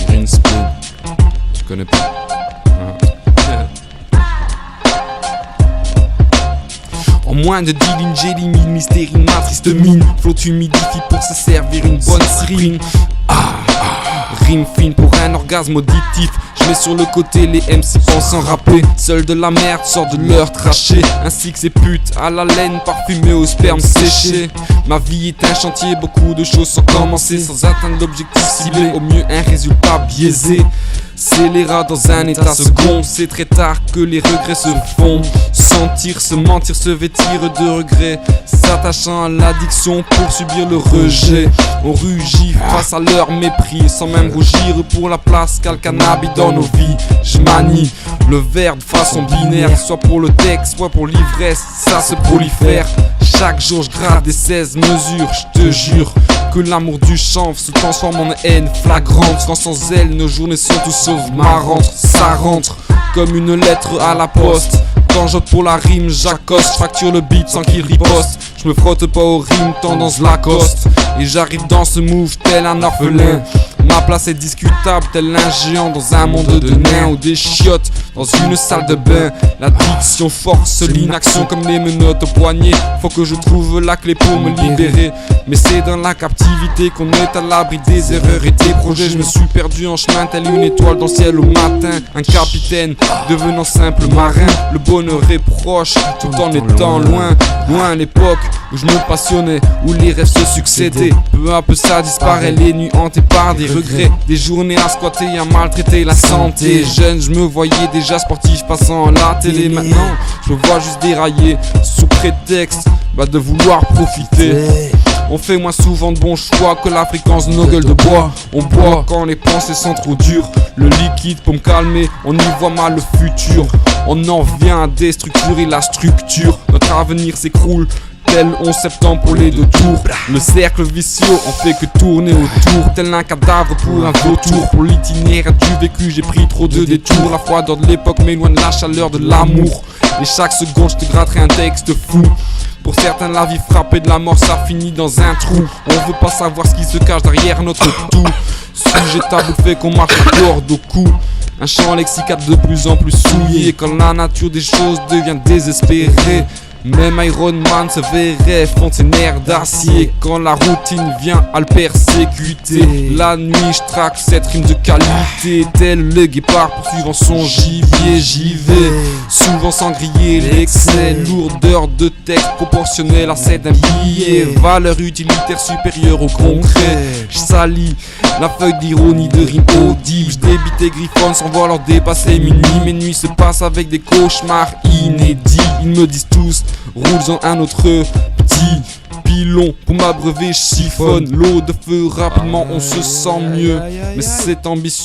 Green Speed, je connais pas. En moins de 10 lignes, j'ai les mille mystères, ma triste mine. Flot humidifie pour se servir une bonne string. Rime fine pour un orgasme auditif. Je mets sur le côté les MC pensant rapper. Seul de la merde sort de leur trachée, ainsi que ces putes à la laine parfumée au sperme séché. Ma vie est un chantier, beaucoup de choses sont commencées sans atteindre l'objectif ciblé. Au mieux un résultat biaisé. Scélérat dans un état second, c'est très tard que les regrets se font. Sentir, se mentir, se vêtir de regrets, s'attachant à l'addiction pour subir le rejet. On rugit face à leur mépris, sans même rougir pour la place qu'a le cannabis dans nos vies. Je manie le verbe de façon binaire, soit pour le texte, soit pour l'ivresse, ça se prolifère. Chaque jour je gratte des 16 mesures, je te jure que l'amour du chanvre se transforme en haine flagrante. Quand sans elle nos journées sont tout sauf marrantes. Ça rentre comme une lettre à la poste. Quand j'opte pour la rime, j'accoste, facture le beat sans qu'il riposte. Je me frotte pas aux rimes, tendance Lacoste. Et j'arrive dans ce move tel un orphelin. Ma place est discutable tel un géant dans un monde de nains ou des chiottes dans une salle de bain. L'addiction force l'inaction comme les menottes au poignet. Faut que je trouve la clé pour me libérer. Mais c'est dans la captivité qu'on est à l'abri des erreurs et des projets. Je me suis perdu en chemin tel une étoile dans le ciel au matin. Un capitaine devenant simple marin. Le bonheur est proche tout en étant loin. Loin l'époque où je me passionnais, où les rêves se succédaient. Peu à peu ça disparaît, les nuits hantées par des regrets. Des journées à squatter, à maltraiter la santé. Jeune, je me voyais déjà sportif passant à la télé. Maintenant, je me vois juste dérailler sous prétexte de vouloir profiter. On fait moins souvent de bons choix que la fréquence de nos gueules de bois. On boit quand les pensées sont trop dures. Le liquide pour me calmer, on y voit mal le futur. On en vient à déstructurer la structure. Notre avenir s'écroule tel 11 septembre pour les deux tours. Le cercle vicieux on fait que tourner autour. Tel un cadavre pour un vautour. Pour l'itinéraire du vécu j'ai pris trop de détours. La froideur de l'époque m'éloigne de la chaleur de l'amour. Et chaque seconde je te gratterai un texte fou. Pour certains la vie frappée de la mort ça finit dans un trou. On veut pas savoir ce qui se cache derrière notre tout. Sujet tabou fait qu'on marche corde au cou. Un champ lexical de plus en plus souillé. Quand la nature des choses devient désespérée. Même Iron Man se verrait fondre ses nerfs d'acier. Quand la routine vient à le persécuter. La nuit je traque cette rime de qualité. Tel le guépard poursuivant son gibier. J'y vais souvent sans griller l'excès. Lourdeur de texte proportionnelle à celle d'un billet. Valeur utilitaire supérieure au concret. Je salis la feuille d'ironie de rime audible. Je débite et griffonne sans voir leur dépasser minuit. Mes nuits se passent avec des cauchemars inédits. Ils me disent tous roule en un autre petit pilon. Pour m'abreuver je chiffonne l'eau de feu rapidement on se sent mieux. Mais cette ambition